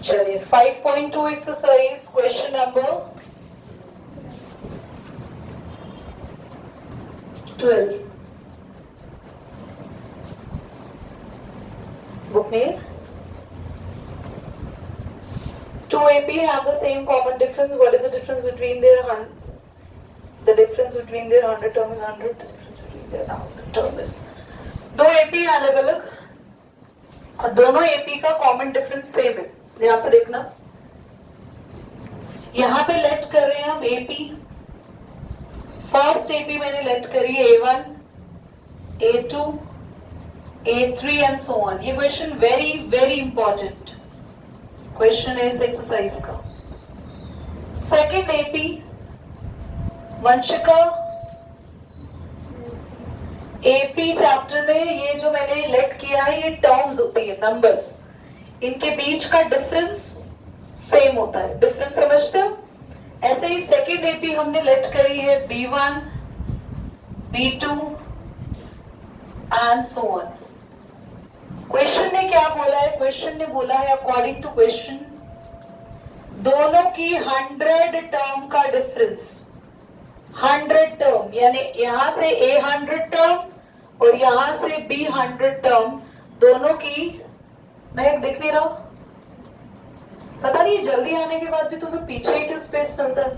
चलिए 5.2 exercise question number 12 book name 2 AP have the same common difference. What is the difference between their 100 term is 100, the difference between their 1000 term is दो AP अलग अलग और दोनों AP का common difference same है. ध्यान से देखना, यहां पे लेट कर रहे हैं हम AP. फर्स्ट AP मैंने लेट करी A1, A2, A3 and so on. ये question very very important question है इस एक्सरसाइज का. Second AP Vanshika, AP chapter में ये जो मैंने लेट किया है ये टर्म्स होती है, नंबर्स. इनके बीच का डिफरेंस सेम होता है. डिफरेंस समझते हो? ऐसे ही सेकेंड AP हमने लेट करी है B1, B2 and so on. Question ने क्या बोला है? क्वेश्चन ने बोला है अकॉर्डिंग टू क्वेश्चन दोनों की 100 टर्म का डिफरेंस. 100 टर्म यानी यहां से A 100 टर्म और यहां से B 100 टर्म, दोनों की, मैं दिख नहीं रहा, पता नहीं जल्दी आने के बाद भी तुम्हें पीछे ही क्यों स्पेस मिलता है.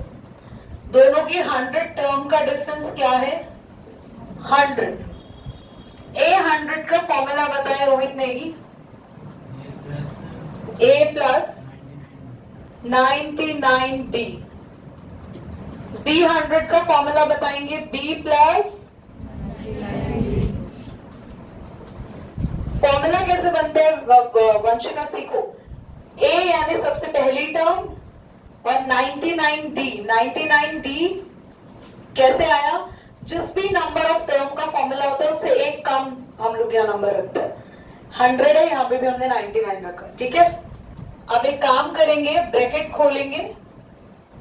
दोनों की 100 टर्म का डिफरेंस क्या है? 100. A 100 का फॉर्मूला बताया Rohit Negi. A plus 99D. B 100 का फॉर्मूला बताएंगे B प्लस. फॉर्मूला कैसे बनते हैं वंशिका सीखो. A यानी सबसे पहली टर्म और 99D. 99D कैसे आया? जिस भी नंबर ऑफ टर्म का फॉर्मूला होता है उससे एक कम हम लोग यहाँ नंबर रखते हैं. 100 है, यहाँ पे भी हमने 99 रखा. ठीक है, अब एक काम करेंगे, ब्रैकेट खोलेंगे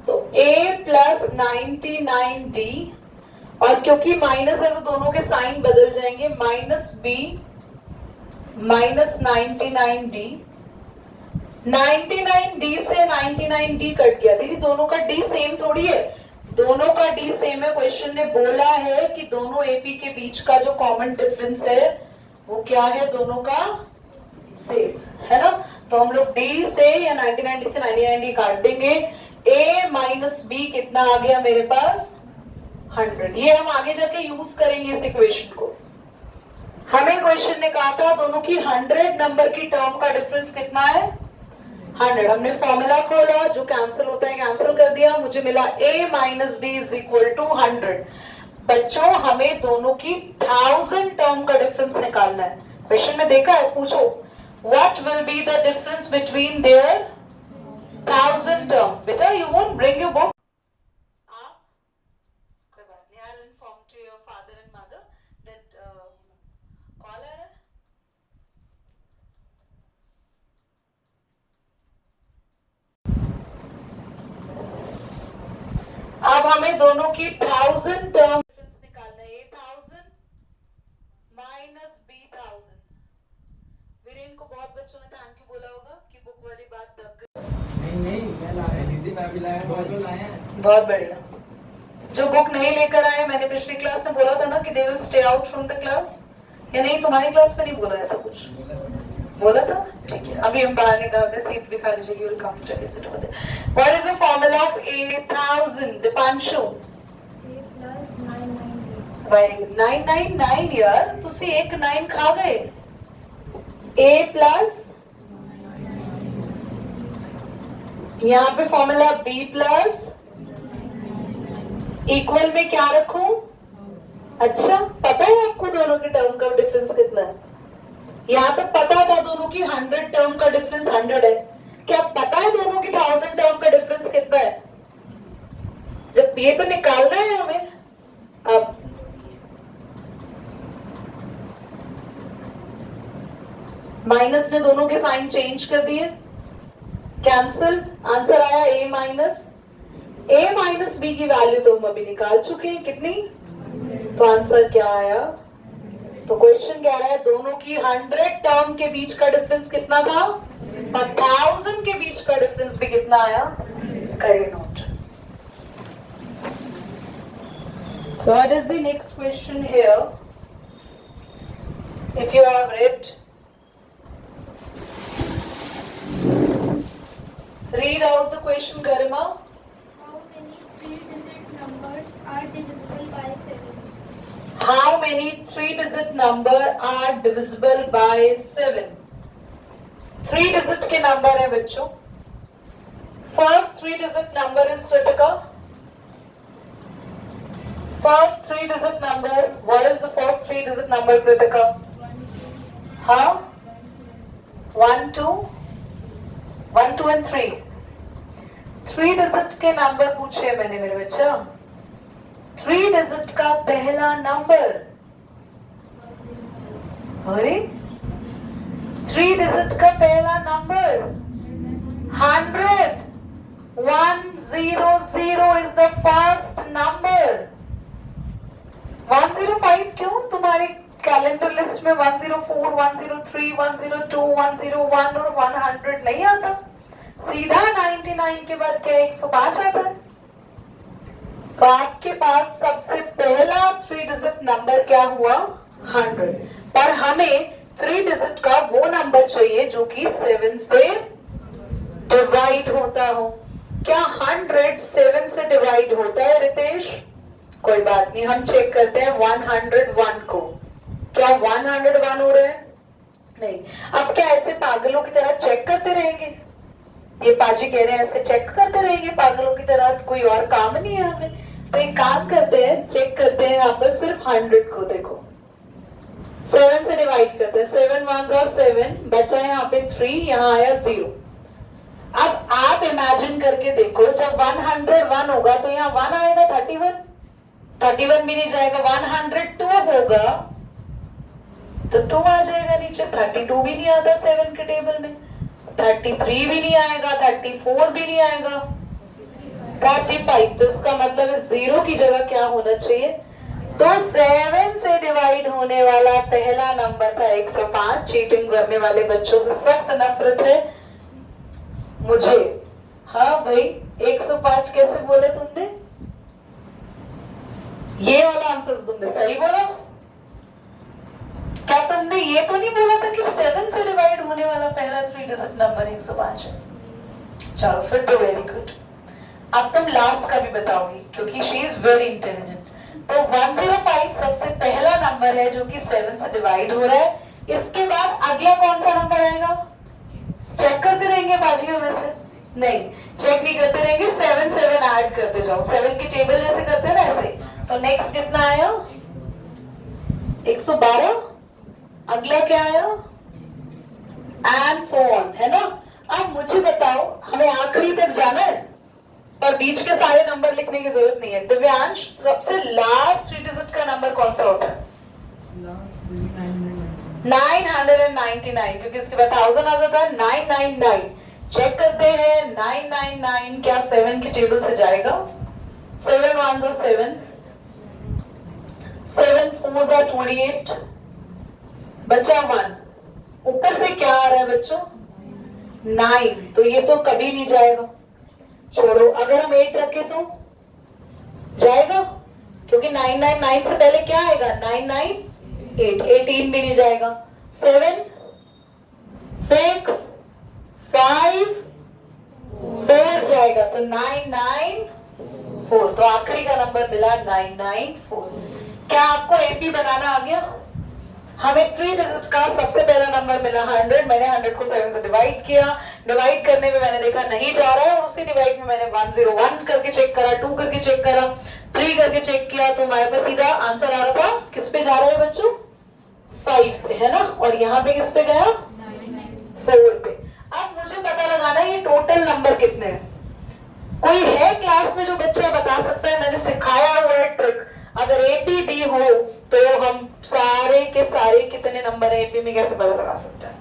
तो A प्लस 99D और क्योंकि माइनस है तो दोनों के साइन बदल जाएंगे. Minus B minus 99D. 99D से 99D कट गया. दीदी दोनों का D सेम थोड़ी है, दोनों का D सेम है. क्वेश्चन ने बोला है कि दोनों AP के बीच का जो कॉमन डिफरेंस है वो क्या है? दोनों का सेम है ना. तो हम लोग D से या 99D से 99D काट देंगे. A माइनस B कितना आ गया मेरे पास? 100. ये हम आगे जाके यूज करेंगे इस इक्वेशन को. हमें क्वेश्चन ने कहा था दोनों की 100 नंबर की टर्म का डिफरेंस कितना है? 100. हमने फॉर्मूला खोला, जो कैंसिल होता है कैंसिल कर दिया, मुझे मिला A minus B is equal to 100. बच्चों हमें दोनों की 1000 टर्म का डिफरेंस निकालना है. क्वेश्चन में देखा है, पूछो what will be the difference between there 1000 term. बेटा you won't bring your book. कोई बात नहीं, I will inform to your father and mother that call आ रहा है. अब हमें दोनों की 1000 टर्म डिफरेंस निकालना है. A 1000 minus B 1000. वीरेन को बहुत बच्चों ने थैंक यू बोला होगा कि बुक वाली बात दब गई. नहीं मैं लाया दीदी, मैं भी लाया, बहुत बढ़िया. जो बुक नहीं लेकर आए, मैंने पिछली क्लास में बोला था ना कि they will stay out from the class, या नहीं? तुम्हारी क्लास में नहीं बोला ऐसा कुछ? बोला था. ठीक है, अभी हम बाहर निकालते, सीट भी खाली जगह. Will come to sit over there. What is the formula of A 1000? Deepanshu. A plus 990. Very good. 999 यार, तुसी एक 9 खा गए. A प्लस, यहाँ पे फॉर्मूला B प्लस इक्वल में क्या रखूं? अच्छा, पता है आपको दोनों के टर्म का डिफरेंस कितना है? यहाँ तो पता था दोनों की 100 टर्म का डिफरेंस 100 है. क्या पता है दोनों की 1000 टर्म का डिफरेंस कितना है? जब ये तो निकालना है हमें. अब माइनस ने दोनों के साइन चेंज कर दिए, कैंसिल. आंसर आया A माइनस B की वैल्यू तो हम अभी निकाल चुके हैं. कितनी? तो आंसर क्या आया? तो क्वेश्चन कह रहा है दोनों की 100 टर्म के बीच का डिफरेंस कितना था? पर 1000 के बीच का डिफरेंस भी कितना आया? करिए note. What is the next question here? If you have read, read out the question, Garima. How many three-digit numbers are divisible by 7? How many three-digit number are divisible by 7? 3-digit के number है बच्चों. First 3-digit number is Kritika. First 3-digit number. What is the first 3-digit number, Kritika? Huh? 1, 2, 1, 2 and 3. 3-digit के number पूछे मैंने मेरे बच्चा. 3-digit का पहला नंबर. अरे 3-digit का पहला number 100. 100 is the first number. 105 क्यों? तुम्हारे कैलेंडर लिस्ट में 104, 103, 102, 101 और 100 नहीं आता. सीधा 99 के बाद क्या 105 आता है? तो आपके पास सबसे पहला 3-digit नंबर क्या हुआ? 100. पर हमें 3-digit का वो नंबर चाहिए जो कि 7 से डिवाइड होता हो. क्या 100 7 से डिवाइड होता है रितेश? कोई बात नहीं, हम चेक करते हैं 101 को. क्या 101 हो रहा है? नहीं. अब क्या ऐसे पागलों की तरह चेक करते रहेंगे? ये पाजी कह रहे हैं ऐसे चेक करते रहेंगे पागलों की तरह, कोई और काम नहीं है हमें. तो एक काम करते हैं, चेक करते हैं यहाँ पर सिर्फ 100 को. देखो 7 से डिवाइड करते हैं. 7 1 जा 7, बचा यहाँ पे 3, यहाँ आया 0. अब आप इमेजिन करके देखो, जब 101 होगा तो यहाँ 1 आएगा. 31 भी नहीं जाएगा. 102 होगा तो 2 आ जाएगा नीचे. 32 भी नहीं आता 7 के टेबल में. 33 भी नहीं आएगा. 34 भी नहीं आएगा. 35. तो इसका मतलब है 0 की जगह क्या होना चाहिए? तो 7 से डिवाइड होने वाला पहला नंबर था 105. चीटिंग करने वाले बच्चों से सख्त नफरत है मुझे. हाँ भाई, 105 कैसे बोले तुमने? ये वाला आंसर तुमने सही बोला. क्या तुमने ये तो नहीं बोला था कि 7 से डिवाइड होने वाला पहला 3-digit नंबर 105 है? चलो फिर तो वेरी गुड. अब तुम लास्ट का भी बताओगी क्योंकि शी इज वेरी इंटेलिजेंट. तो 105 सबसे पहला नंबर है जो कि 7 से डिवाइड हो रहा है. इसके बाद अगला कौन सा नंबर आएगा? चेक करते रहेंगे बाजियों में से? नहीं, चेक नहीं करते रहेंगे. 7 7 ऐड करते जाओ. 7 की टेबल जैसे करते हैं ना ऐसे. तो नेक्स्ट कितना आया? 112. अगला क्या आया? एंड सो ऑन, है ना. अब मुझे बताओ, हमें आखिरी तक जाना है पर बीच के सारे नंबर लिखने की जरूरत नहीं है. दिव्यांश, सबसे लास्ट 3-digit का नंबर कौन सा होता है? 999, क्योंकि उसके बाद 1000 आ जाता है. 999 चेक करते हैं. 999 क्या 7 की टेबल से जाएगा? 7 1 जा 7, 7 4 जा 28, बचा 1. ऊपर से क्या आ रहा है बच्चों? 9. तो ये तो कभी नहीं जाएगा. छोड़ो. अगर हम 8 रखें तो जाएगा, क्योंकि 999 से पहले क्या आएगा? 998. 18 भी नहीं जाएगा. 7 6 5 4 जाएगा. तो 994. तो आखिरी का नंबर मिला 994. क्या आपको एपी बनाना आ गया? हमें 3-digit का सबसे पहला नंबर मिला 100. मैंने 100 को 7 से डिवाइड किया. डिवाइड करने में मैंने देखा नहीं जा रहा है, और उसी डिवाइड में मैंने 101 करके चेक करा, 2 करके चेक करा, 3 करके चेक किया. तो हमारे पास सीधा आंसर आ रहा था. किस पे जा रहा है बच्चों? 5 पे, है ना. और यहाँ पे किस पे गया? 4 पे. अब मुझे पता लगाना है ये टोटल नंबर कितने हैं. कोई है क्लास में जो बच्चा बता सकता है? मैंने सिखाया हुआ है ट्रिक. अगर एपी डी हो तो हम सारे के सारे कितने नंबर है एपी में कैसे पता लगा सकते हैं?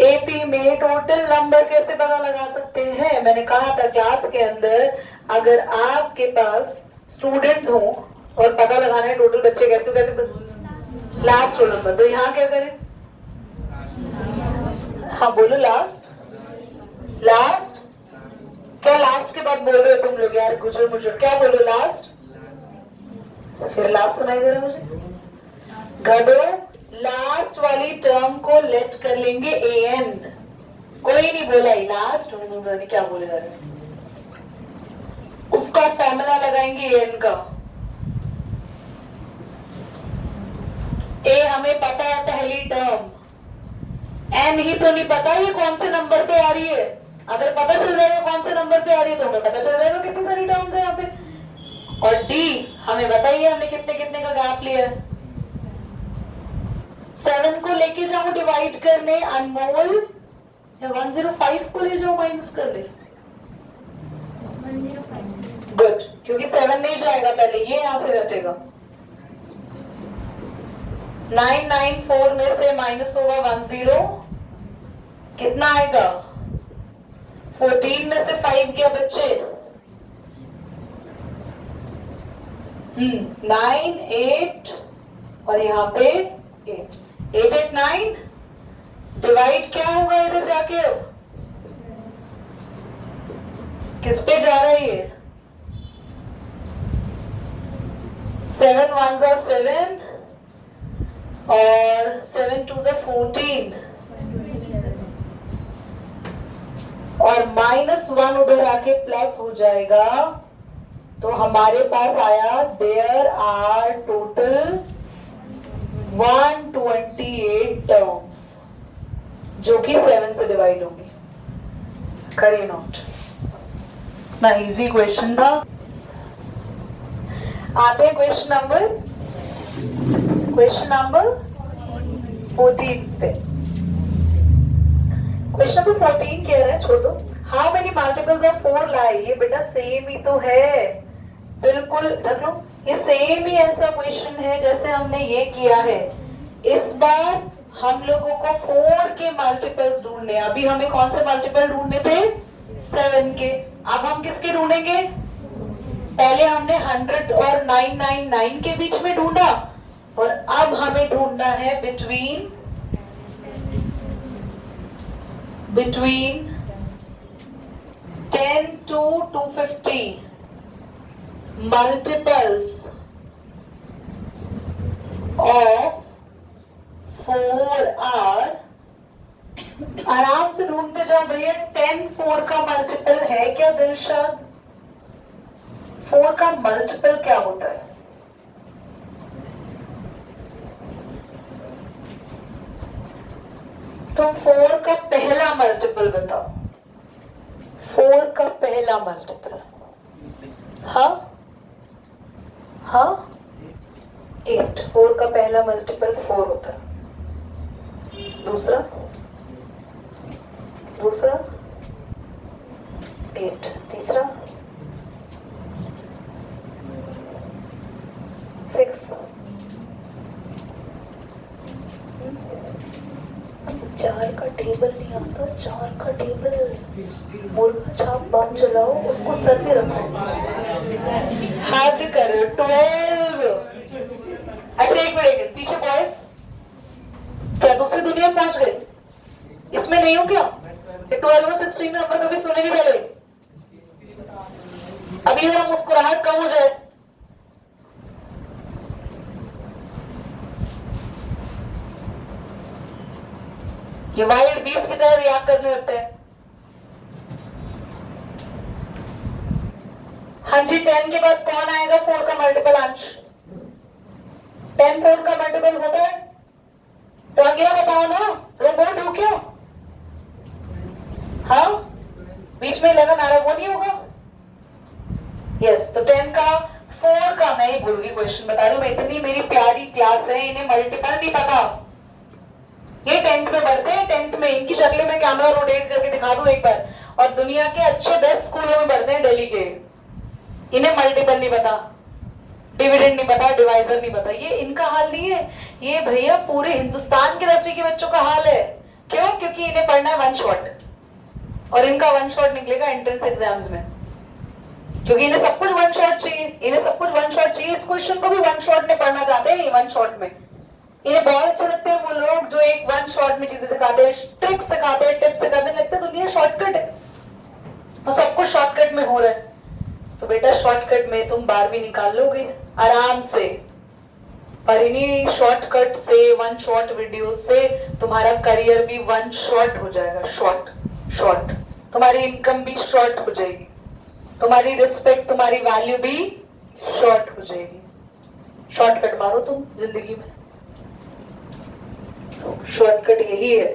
एपी में टोटल नंबर कैसे पता लगा सकते हैं? मैंने कहा था क्लास के अंदर, अगर आपके पास स्टूडेंट्स हो और पता लगाना है टोटल बच्चे कैसे लास्ट रोल नंबर, तो यहाँ क्या करें? हाँ बोलो लास्ट। लास्ट क्या लास्ट के बाद बोल रहे हो तुम लोग यार, गुजर मुजर क्या बोलो लास्ट। फिर लास्ट सुनाई दे रहा है मुझे। गधो लास्ट वाली टर्म को लेट कर लेंगे an। कोई नहीं बोला ही लास्ट, उन्होंने क्या बोले जा रहे, उसका फॉर्मूला लगाएंगे an का। ए हमें पता है पहली टर्म, एन ही तो नहीं पता ये कौन से नंबर पे आ रही है। अगर पता चल जाएगा कौन से नंबर पे आ रही है तो हमें पता चल जाएगा कितनी सारी टर्म्स है यहाँ पे। और डी हमें बताइए हमने कितने कितने का गैप लिया है। 7 को लेके जाओ डिवाइड करने अनमोल, या 105 को ले जाओ माइनस कर ले। 105। गुड, क्योंकि 7 नहीं जाएगा पहले, ये यहां से रटेगा। 994 में से माइनस होगा 10, कितना आएगा। 14 में से 5 क्या बच्चे, 9 8 और यहाँ पे 8 8 8 9। डिवाइड क्या होगा इधर जाके, किस पे जा रहा है ये। 7 1 जा 7 और 7 2 जा 14 और -1 उधर आके प्लस हो जाएगा। तो हमारे पास आया देयर आर टोटल 128 टर्म्स जो कि 7 से डिवाइड होंगी। करिए नोट, ना इजी क्वेश्चन था। आते हैं क्वेश्चन नंबर 14 पे। क्वेश्चन नंबर 14 कह रहे हैं, छोड़ो। हाउ मेनी मल्टीपल्स ऑफ 4 लाई, ये बेटा सेम ही तो है, बिल्कुल रख लो। ये सेम ही ऐसा क्वेश्चन है जैसे हमने ये किया है। इस बार हम लोगों को 4 के मल्टीपल्स ढूंढने, अभी हमें कौन से मल्टीपल ढूंढने थे, 7 के। अब हम किसके ढूंढेंगे, पहले हमने 100 और 999 के बीच में ढूंढा और अब हमें ढूंढना है between 10 to 250 multiples of 4 are. आराम से ढूंढते जाओ भैया। 10 4 का मल्टीपल है क्या दिलशाद, 4 का मल्टीपल क्या होता है। तुम 4 का पहला मल्टीपल बताओ, 4 का पहला मल्टीपल। हाँ हाँ 8, 4 का पहला मल्टीपल 4 होता है। दूसरा 8, तीसरा 6, 4 का टेबल नहीं आता, 4 का टेबल मुर्गा छाप बम चलाओ, उसको सर पे रखो, हाथ करो 12। अच्छा एक मिनट पीछे बॉयज, क्या दूसरी दुनिया में पहुंच गए, इसमें नहीं हो क्या, 12 और 16 नंबर कभी सुने नहीं पहले। अभी जरा मुस्कुराहट कम हो जाए। ये वाइल्ड बीस्ट की तरह रिएक्ट करने लगते हैं। हाँ जी 10 के बाद कौन आएगा 4 का मल्टीपल अंश, 10 4 का मल्टीपल होता है तो अगला बताओ ना, रोबोट हो क्या। हाँ बीच में लगा नारा वो नहीं होगा। यस तो 10 का 4 का, मैं ही भूल गई क्वेश्चन बता रही हूँ, मैं इतनी मेरी प्यारी क्लास है इन्हें मल्टीपल नहीं पता। ये 10th में बढ़ते हैं, 10th में इनकी शक्लें मैं कैमरा रोटेट करके दिखा दूं एक बार, और दुनिया के अच्छे बेस्ट स्कूलों में बढ़ते हैं दिल्ली के। इन्हें मल्टीपल नहीं पता, डिविडेंड नहीं पता, डिवाइजर नहीं पता। ये इनका हाल नहीं है, ये भैया पूरे हिंदुस्तान के 10वीं के बच्चों का हाल है। क्यों, क्योंकि इन्हें पढ़ना है 1 शॉट और इनका 1 शॉट निकलेगा एंट्रेंस एग्जाम्स में, क्योंकि इन्हें सब कुछ 1 शॉट चाहिए, इन्हें सब कुछ 1 शॉट चाहिए। इस क्वेश्चन को भी 1 शॉट में पढ़ना चाहते हैं, 1 शॉट में इन्हें बहुत अच्छा लगता है वो लोग जो एक वन शॉट में चीजें दिखाते हैं, ट्रिक सिखाते हैं, टिप्स सिखाते हैं, लगता है दुनिया शॉर्टकट है और सब कुछ शॉर्टकट में हो रहा है। तो बेटा शॉर्टकट में तुम 12वीं निकाल लोगे आराम से, पर इन्हीं शॉर्टकट से, वन शॉट वीडियो से तुम्हारा करियर भी वन शॉट हो जाएगा। शॉर्ट शॉर्ट, तुम्हारी इनकम भी शॉर्ट हो जाएगी, तुम्हारी रिस्पेक्ट, तुम्हारी वैल्यू भी शॉर्ट हो जाएगी। शॉर्टकट मारो तुम जिंदगी में, शॉर्टकट यही है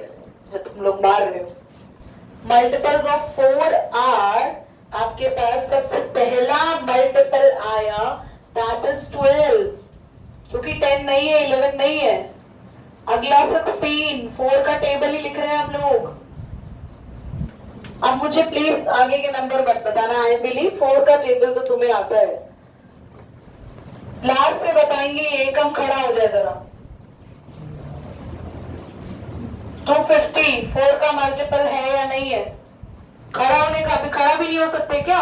जो तुम लोग मार रहे हो। मल्टीपल्स ऑफ 4 आर, आपके पास सबसे पहला मल्टीपल आया दैट इज 12, क्योंकि 10 नहीं है, 11 नहीं है। अगला 16, 4 का टेबल ही लिख रहे हैं हम लोग। अब मुझे प्लीज आगे के नंबर मत बताना, आई बिलीव 4 का टेबल तो तुम्हें आता है। लास्ट से बताएंगे, ये कम खड़ा हो जाए जरा। 250 4 का मल्टीपल है या नहीं है? खड़ा होने का, अभी खड़ा भी नहीं हो सकते क्या?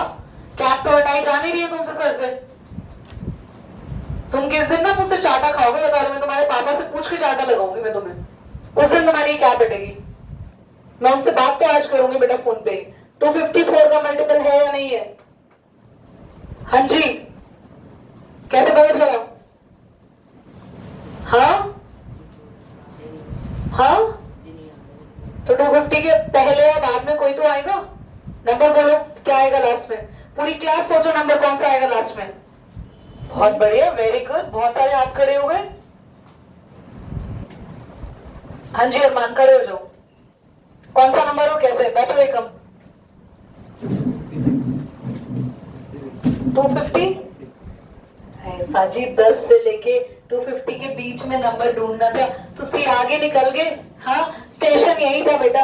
कैप तो हटाई जा नहीं रही है तुमसे सर से। तुम किस दिन ना मुझसे चाटा खाओगे बता रहे, मैं तुम्हारे पापा से पूछ के चाटा लगाऊंगी मैं तुम्हें, उस दिन तुम्हारी कैप हटेगी। मैं उनसे बात तो आज करूंगी बेटा फोन पे। 254 का मल्टीपल है या नहीं है? हाँ जी, कैसे पता चला? हाँ हाँ, तो 250 के पहले या बाद में कोई तो आएगा। नंबर बोलो क्या आएगा लास्ट में, पूरी क्लास सोचो नंबर कौन सा आएगा लास्ट में। बहुत बढ़िया, वेरी गुड, बहुत सारे हाथ खड़े हो गए। हाँ जी अरमान, खड़े हो जाओ। कौन सा नंबर हो, कैसे बैठो एकम। 250 फाजी, 10 से लेके 250 के बीच में नंबर ढूंढना था, तो सी आगे निकल गए। हाँ, स्टेशन यही था बेटा,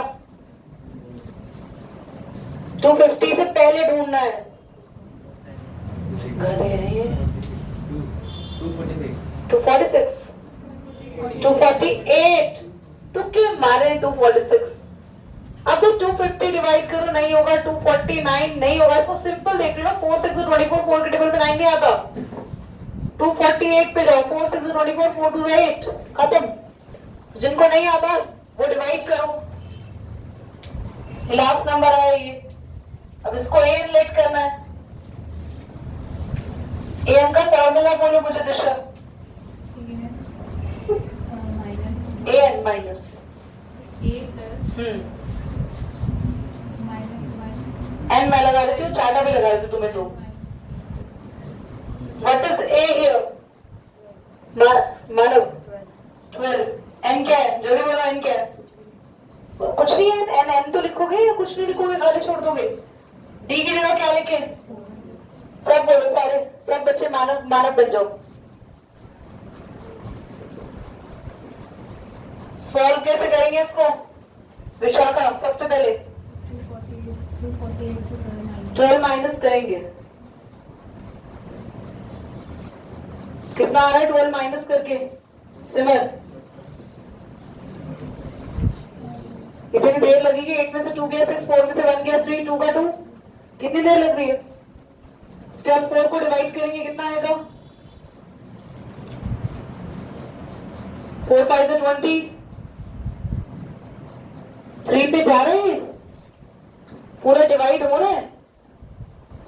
250 से पहले ढूंढना है। गधे हैं ये। 246 248, तुक्के मारे 246। अब तो 250 डिवाइड करो, नहीं होगा। 249 नहीं होगा। इसको सिंपल देख लो, 4 6 24, 4 के टेबल पे 9 नहीं आता। 248 पे जाओ, 4 6 24, 4 2 8, खत्म। जिनको नहीं आता वो डिवाइड करो, लास्ट नंबर आया ये। अब इसको ए एन लेट करना है। ए एन का फॉर्मूला बोलो मुझे दिशा। ए एन माइनस एन मैं लगा देती हूँ, चार्टा भी लगा देती हूँ तुम्हें। तो what is a here? Manav 12। N क्या है, जल्दी बोलो, एन क्या है? कुछ नहीं है। एन एन तो लिखोगे या कुछ नहीं लिखोगे, खाली छोड़ दोगे? डी की जगह क्या लिखे? सब बोलो, सारे सब बच्चे मानव मानव बन जाओ। सॉल्व कैसे करेंगे इसको विशाखा? सबसे पहले 12 माइनस करेंगे। कितना आ रहा है 12 माइनस करके? सिमर कितनी देर लगेगी? 8 में से 2 गया 6, 4 में से 1 गया 3, 2 का 2, कितनी देर लग रही है? उसके बाद 4 को डिवाइड करेंगे, कितना आएगा? 4 5 से 20, 3 पे जा रहे हैं, पूरा डिवाइड हो रहा है।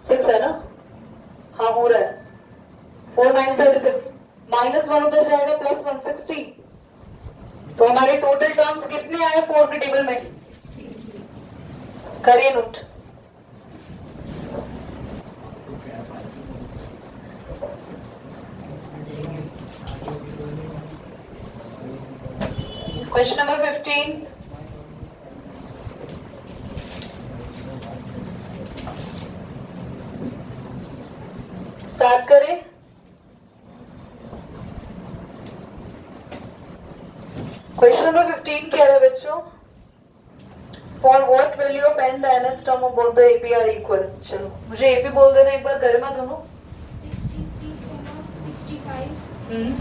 6 है ना? हाँ हो रहा है। 4 9 36, -1 उधर जाएगा, +1 60। तो हमारे टोटल टर्म्स कितने आए 4 के टेबल में? करिए नोट। क्वेश्चन नंबर 15, स्टार्ट करें। क्वेश्चन नंबर 15 कह रहा है बच्चों, for what value of n the nth term of both the AP are equal. चलो मुझे AP बोल देना एक बार, घर में दोनों। 63, 65,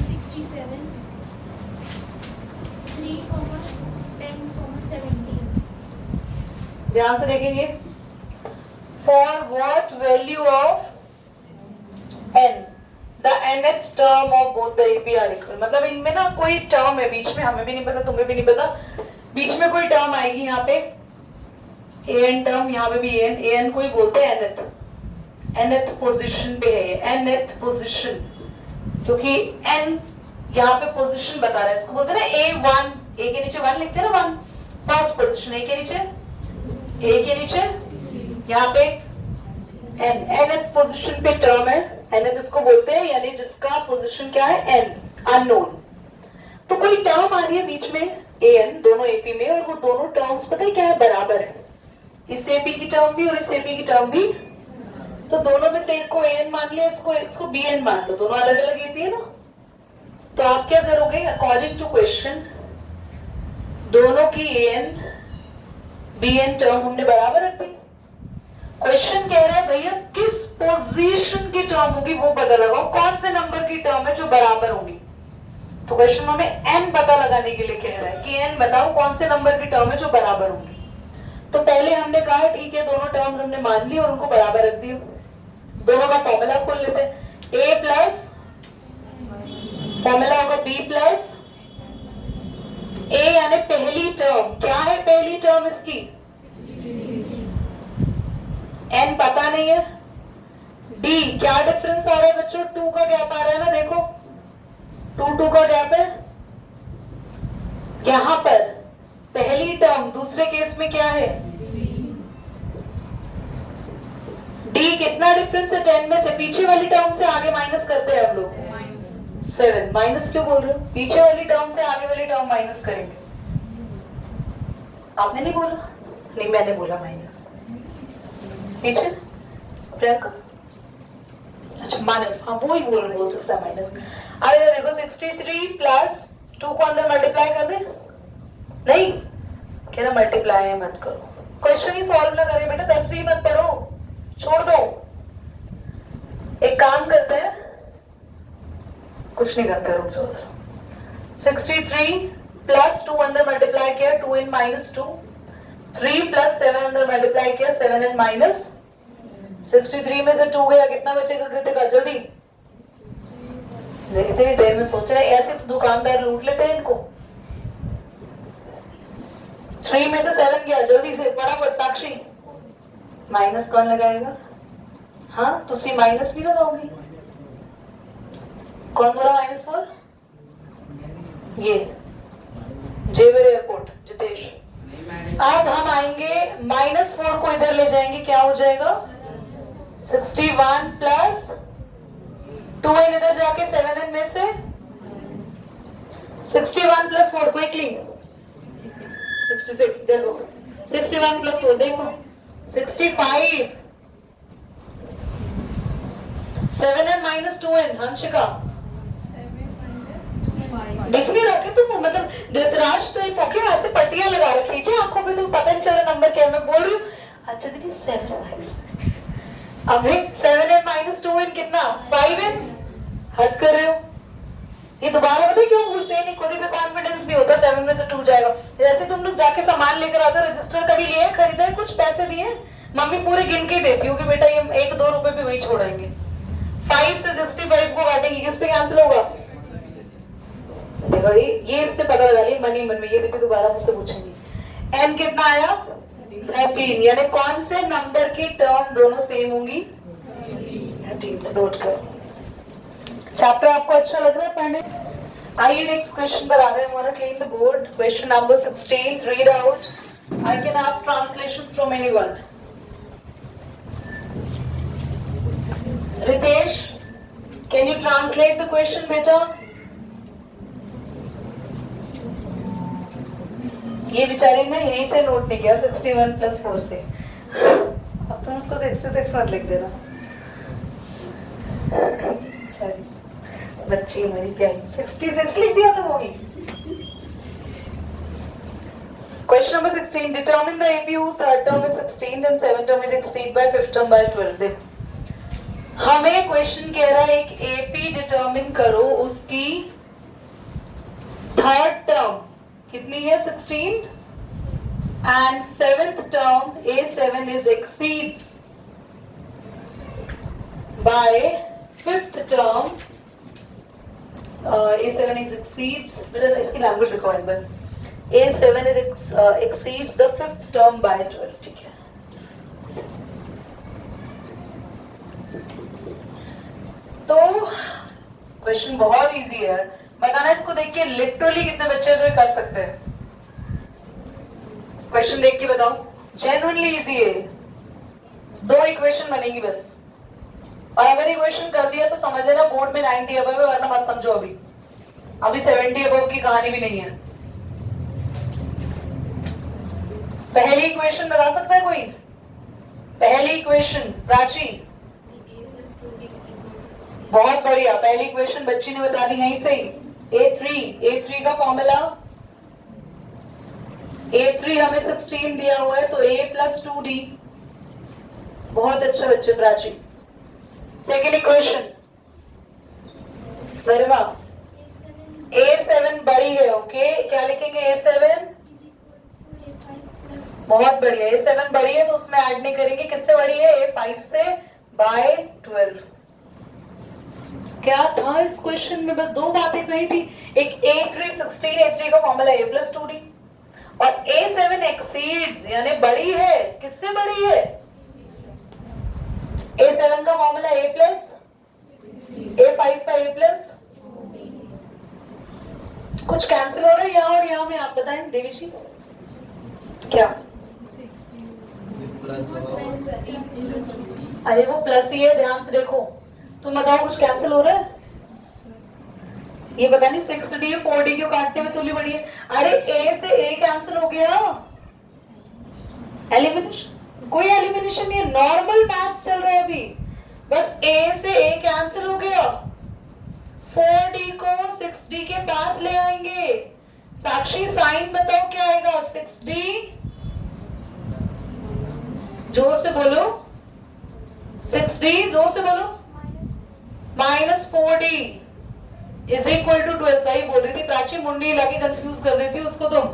67, 3, 10, 17। ध्यान से देखेंगे। For what value of n the nth term of both the AP are equal, मतलब इनमें ना कोई टर्म है बीच में, हमें भी नहीं पता, तुम्हें भी नहीं पता, बीच में कोई टर्म आएगी यहाँ पे an टर्म, यहाँ पे भी an को ही बोलते हैं nth पोजीशन पे है ये, nth पोजीशन, क्योंकि n यहाँ पे पोजीशन बता रहा है, इसको बोलते हैं ना a1, a के नीचे 1 लिखते हैं ना, 1 फर्स्ट पोजीशन, a के नीचे यहाँ पे nth पोजीशन पे टर्म है, nth इसको बोलते हैं, यानी जिसका पोजीशन क्या है n, अननोन। तो कोई टर्म आ रही है बीच में an दोनों एपी में, और वो दोनों टर्म्स पता है क्या है, बराबर है, इस एपी की टर्म भी और इस एपी की टर्म भी, तो दोनों में से एक को an मान लिया, इसको bn मान लो, दोनों अलग अलग एपी है ना। तो आप क्या करोगे, अकॉर्डिंग टू क्वेश्चन दोनों की an bn टर्म हमने बराबर रख दी। क्वेश्चन कह रहा है भैया किस पोजीशन की टर्म होगी वो पता लगाओ, कौन से नंबर की टर्म है जो बराबर होगी। तो क्वेश्चन हमें n पता लगाने के लिए कह रहा है कि n बताओ कौन से नंबर की टर्म है जो बराबर होगी। तो पहले हमने कहा ठीक है, दोनों टर्म्स हमने मान ली और उनको बराबर रख दिया। दोनों का फॉर्मूला खोल लेते हैं, a प्लस फॉर्मूला होगा b प्लस a, यानी पहली टर्म, क्या है पहली टर्म इसकी, n पता नहीं है, d क्या डिफरेंस आ रहा है बच्चों, 2 का गैप आ रहा है ना, देखो 2 का गैप है। यहां पर पहली टर्म, दूसरे केस में क्या है d, कितना डिफरेंस है 10 में से, पीछे वाली टर्म से आगे माइनस करते हैं हम लोग, 7 माइनस क्यों बोल रहे हो, पीछे वाली टर्म से आगे वाली टर्म माइनस करेंगे। आपने नहीं बोला, नहीं मैंने बोला माइनस, पीछे प्रियंका, अच्छा मानव, हाँ वो ही बोल सकता है माइनस। अरे देखो 63 प्लस 2 को अंदर मल्टीप्लाई कर दे, नहीं कह रहा मल्टीप्लाई मत करो, क्वेश्चन ही सॉल्व ना करे बेटा, 10वीं मत पढ़ो, छोड़ दो। एक काम करते हैं, कुछ नहीं करते, रुक जाओ। 63 प्लस 2 अंदर मल्टीप्लाई किया, 2n माइनस 2, 3 प्लस 7 अंदर मल्टीप्लाई किया, 7n माइनस 63 में से 2 गया, कितना बचेगा कृतिका, जल्दी इतनी देर में सोच रहे, ऐसे तो दुकानदार लूट लेते हैं इनको। 3 में से 7 गया, जल्दी से फटाफट, साक्षी माइनस कौन लगाएगा, हाँ तो सी माइनस नहीं लगाओगी, कौन बोला -4, ये जेवर एयरपोर्ट जितेश। अब हम आएंगे -4 को इधर ले जाएंगे, क्या हो जाएगा 61 प्लस 2n इधर जाके 7n में से 61 प्लस 4 क्विकली 66, देखो 61 प्लस 4 देखो 65, 7n माइनस 2n, हंशिका देख नहीं रखे तुम, मतलब धृतराष्ट्र तो ऐसे पट्टियां लगा रखी क्या आंखों पे, तुम पता नहीं चला नंबर क्या मैं बोल रही हूँ। अच्छा दीदी 7 अब 7n माइनस 2n कितना 5n, हद कर रहे हो, ये दोबारा पता है क्यों पूछते हैं, नहीं खुद ही पे कॉन्फिडेंस भी होता, 7 में से 2 जाएगा। जैसे तुम लोग जाके सामान लेकर आते हो, रजिस्टर कभी लिए खरीदा है, कुछ पैसे दिए, मम्मी पूरे गिन के देती हूँ कि बेटा ये 1-2 रुपए भी वही छोड़ेंगे, 5 से 65 को काटेंगे, किस पे कैंसिल होगा, देखो ये इससे पता लगा लिया मन ही मन में, ये देखो दोबारा मुझसे पूछेंगे। n कितना आया 13, यानी कौन से नंबर की टर्म दोनों सेम होंगी 13, नोट करो। चैप्टर आपको अच्छा लग रहा है पढ़ने, आइए नेक्स्ट क्वेश्चन पर आ रहे हैं हमारा, clean the board, question number 16, read out, I can ask translations from anyone. Ritesh, can you translate the question बेटा? ये बेचारे ने यहीं से नोट नहीं किया 61 प्लस 4 से, अब तुम उसको 66 मत लिख देना, बच्ची मेरी प्यारी 66 लिख दिया था वो भी। Question number 16, determine the AP whose third term is 16 and 7th term is exceeded by 5th term by 12। देखो हमें क्वेश्चन कह रहा है एक एपी डिटरमिन करो, उसकी थर्ड टर्म कितनी है 16 and 7th term A7 is exceeds by 5th term A7 exceeds, इसकी लैंग्वेज लिखो एक बार, A7 exceeds the fifth term by 12, ठीक है। तो क्वेश्चन बहुत इजी है, बताना इसको देख के लिटरली कितने बच्चे जो कर सकते हैं। क्वेश्चन देख के बताओ, जेन्युइनली इजी है, 2 इक्वेशन बनेगी बस, और अगर इक्वेशन कर दिया तो समझ लेना बोर्ड में 90 अबव है, वरना मत समझो अभी 70 अबव की कहानी भी नहीं है। पहली इक्वेशन बता सकता है कोई? पहली इक्वेशन प्राची, बहुत बढ़िया, पहली इक्वेशन बच्ची ने बता दी यहीं से ही। A3 का फॉर्मूला, A3 हमें 16 दिया हुआ है तो A + 2D, बहुत अच्छा बच्चे प्राची। सेकेंड इक्वेशन, वेरी वाह, A7 बड़ी है, ओके, क्या लिखेंगे A7? बहुत बढ़िया, A7 बड़ी है तो उसमें ऐड नहीं करेंगे, किससे बड़ी है? A5 से बाय 12। क्या था इस क्वेश्चन में? बस 2 बातें कही थी, एक A3 16, A3 का फॉर्मूला A + 2D, और A7 एक्सीड्स यानी बड़ी है, किससे बड़ी है? A7 का फॉर्मूला A + A5 का A + कुछ कैंसिल हो रहा है यहाँ और यहाँ में, आप बताएं देवी जी क्या? अरे वो प्लस ही है, ध्यान से देखो, तुम बताओ कुछ कैंसिल हो रहा है? ये पता नहीं 6D 4D क्यों काटते में तुली बड़ी है। अरे A से A कैंसिल हो गया, एलिमिनेशन, कोई एलिमिनेशन नहीं है, नॉर्मल मैथ्स चल रहा है अभी, बस A से A कैंसिल हो गया, 4D को 6D के पास ले आएंगे। साक्षी साइन बताओ क्या आएगा? 6D, जोर से बोलो, 6D जोर से बोलो, -4D इज इक्वल टू 12। सही बोल रही थी प्राची, मुंडी हिला के कंफ्यूज कर देती उसको तुम,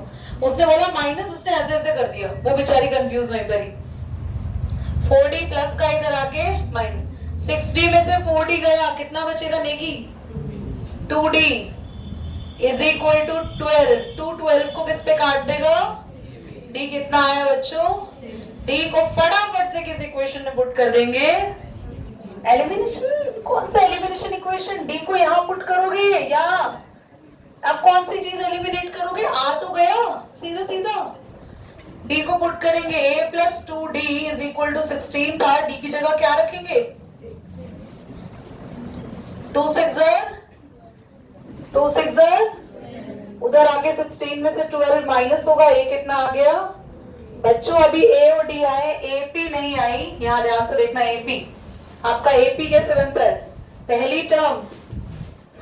उसने बोला माइनस, उसने ऐसे ऐसे कर दिया, वो बेचारी कंफ्यूज वहीं पर ही। 4D प्लस का इधर आके माइनस, 6D में से 4D गया, कितना बचेगा Negi? 2D is equal to 12। 12 को किस पे काट देगा? D कितना आया बच्चों? D को फटाफट से किस इक्वेशन में पुट कर देंगे? एलिमिनेशन। कौन सा एलिमिनेशन इक्वेशन? D को यहाँ पुट करोगे या अब कौन सी चीज एलिमिनेट करोगे? आ तो गया सीधा सीधा, D को पुट करेंगे, A + 2D is equal to 16 था, D की जगह क्या रखेंगे? 2 6 उधर आगे 16 में से 12 माइनस होगा, A कितना आ गया बच्चों? अभी A और D आए, AP नहीं आई, यहाँ ध्यान से देखना, AP आपका AP कैसे बनता है? पहली टर्म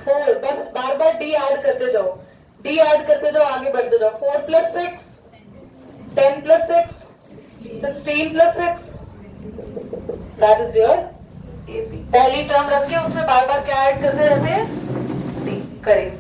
4, बस बार बार D ऐड करते जाओ, D ऐड करते जाओ, आगे बढ़ते जाओ, 4 + 6 10 + 6 16 + 6, दैट इज योर AP। पहली टर्म रख के उसमें बार बार क्या ऐड करते रहते हैं? D करें।